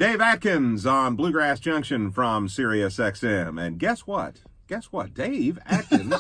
Dave Adkins on Bluegrass Junction from Sirius XM. And guess what? Dave Adkins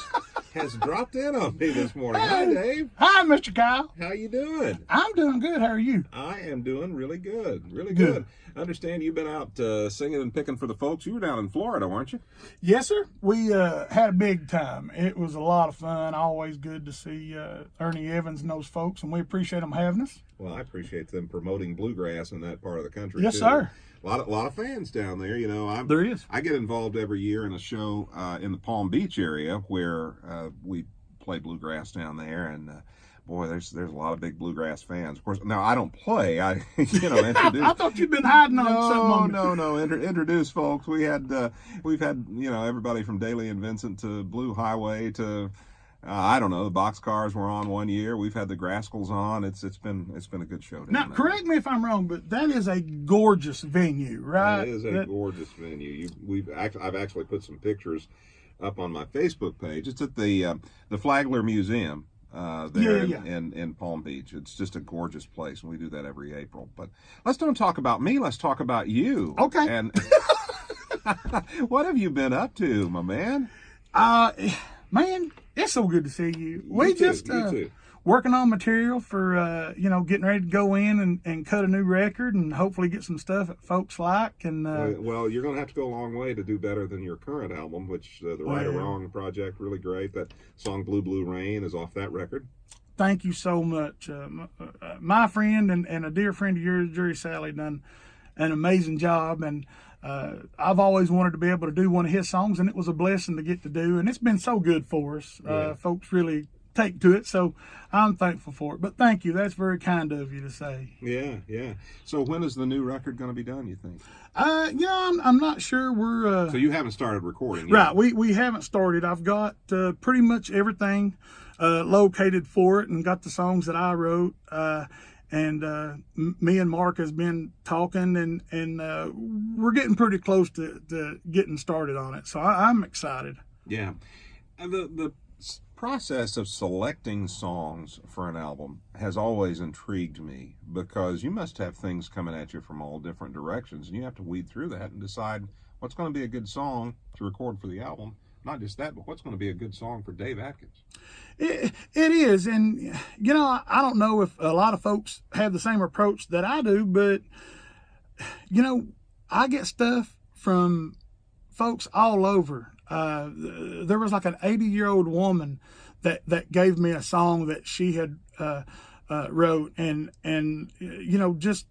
has dropped in on me this morning. Hi, Dave. Hi, Mr. Kyle. How you doing? I'm doing good. How are you? I am doing really good. Really good. I understand you've been out singing and picking for the folks. You were down in Florida, weren't you? Yes, sir. We had a big time. It was a lot of fun. Always good to see Ernie Evans and those folks, and we appreciate them having us. Well, I appreciate them promoting bluegrass in that part of the country. Yes, too. sir. A lot of fans down there. You know, There is. I get involved every year in a show in the Palm Beach area where we play bluegrass down there, and boy, there's a lot of big bluegrass fans. Of course, now I don't play. I introduce. I thought you'd been hiding on something. No. Introduce folks. We've had everybody from Daly and Vincent to Blue Highway to. I don't know. The Boxcars were on one year. We've had the Grascals on. It's been a good show. Now, correct me if I'm wrong, but that is a gorgeous venue, right? It is a gorgeous venue. I've actually put some pictures up on my Facebook page. It's at the Flagler Museum in Palm Beach. It's just a gorgeous place, and we do that every April. But let's don't talk about me. Let's talk about you. Okay. And what have you been up to, my man? Man, it's so good to see you. You too. Working on material for getting ready to go in and cut a new record and hopefully get some stuff that folks like. And well, you're going to have to go a long way to do better than your current album, which the Right or Wrong project, really great. That song Blue Blue Rain is off that record. Thank you so much. My friend and a dear friend of yours, Jerry Sally, done an amazing job, and I've always wanted to be able to do one of his songs, and it was a blessing to get to do, and it's been so good for us. Folks really take to it, so I'm thankful for it. But thank you. That's very kind of you to say. Yeah. So when is the new record going to be done, you think? I'm not sure. We're so you haven't started recording yet? Right. We haven't started. I've got pretty much everything located for it, and got the songs that I wrote. And me and Mark has been talking, and we're getting pretty close to getting started on it. So I'm excited. Yeah. And the process of selecting songs for an album has always intrigued me, because you must have things coming at you from all different directions, and you have to weed through that and decide what's going to be a good song to record for the album. Not just that, but what's going to be a good song for Dave Adkins. It is, and I don't know if a lot of folks have the same approach that I do, but I get stuff from folks all over. There was like an 80-year-old woman that gave me a song that she had wrote, and just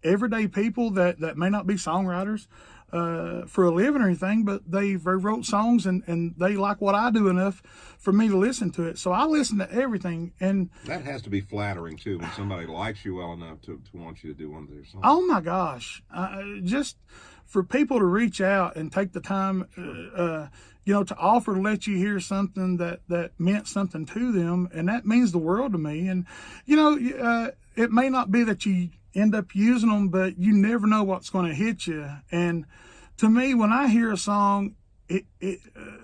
everyday people that may not be songwriters for a living or anything, but they wrote songs and they like what I do enough for me to listen to it. So I listen to everything, and that has to be flattering too, when somebody likes you well enough to want you to do one of their songs. Oh my gosh, just for people to reach out and take the time to offer to let you hear something that meant something to them, and that means the world to me. And it may not be that you end up using them, but you never know what's going to hit you. And to me, when I hear a song,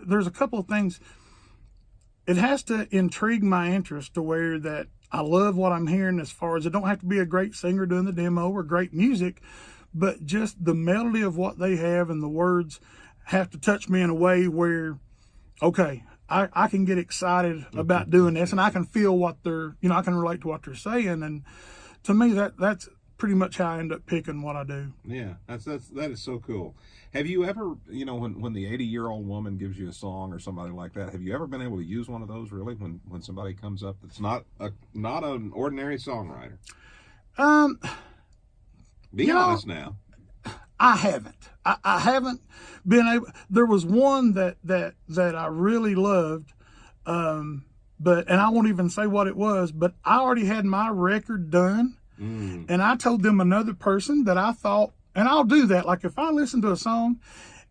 there's a couple of things. It has to intrigue my interest to where that I love what I'm hearing, as far as it don't have to be a great singer doing the demo or great music, but just the melody of what they have and the words have to touch me in a way where, okay, I can get excited about doing this, and I can feel what I can relate to what they're saying. And to me, that's pretty much how I end up picking what I do. Yeah, that is so cool. Have you ever, when the 80-year-old woman gives you a song or somebody like that, have you ever been able to use one of those really when somebody comes up that's not an ordinary songwriter? Be honest now. I haven't. I haven't been able. There was one that I really loved, and I won't even say what it was, but I already had my record done. And I told them another person that I thought, and I'll do that. Like if I listen to a song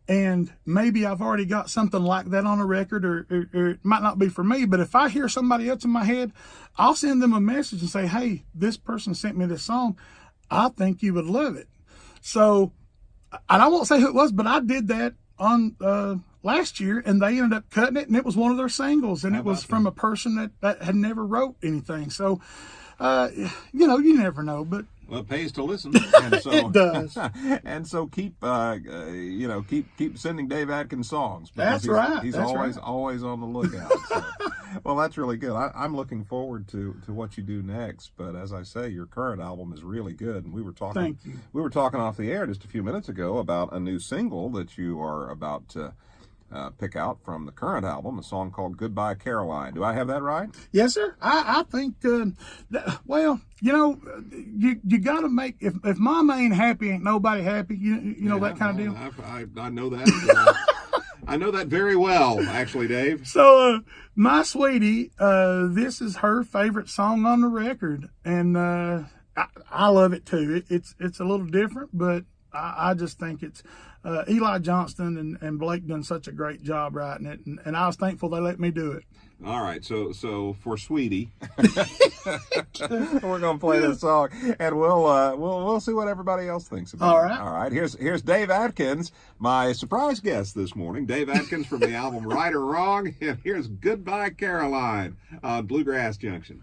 and maybe I've already got something like that on a record, or it might not be for me, but if I hear somebody else in my head, I'll send them a message and say, hey, this person sent me this song. I think you would love it. So, and I won't say who it was, but I did that on last year, and they ended up cutting it, and it was one of their singles, and it was from a person that had never wrote anything. So, you never know. But Well, it pays to listen, and so It does. and so keep keep sending Dave Adkins songs. Because That's right. He's That's always on the lookout. So. Well, that's really good. I'm looking forward to what you do next. But as I say, your current album is really good, and we were talking. Thank you. We were talking off the air just a few minutes ago about a new single that you are about to pick out from the current album, a song called "Goodbye Caroline." Do I have that right? Yes, sir. I think, well, you got to make, if mama ain't happy, ain't nobody happy, you know, that kind of deal. I know that. I know that very well, actually, Dave. So, my sweetie, this is her favorite song on the record, and I love it too. It's a little different, but I just think it's Eli Johnston and Blake done such a great job writing it, and I was thankful they let me do it. All right, so for Sweetie, we're gonna play this song, and we'll see what everybody else thinks about it. All right. Here's Dave Adkins, my surprise guest this morning. Dave Adkins from the album Right or Wrong, and here's "Goodbye Caroline" on Bluegrass Junction.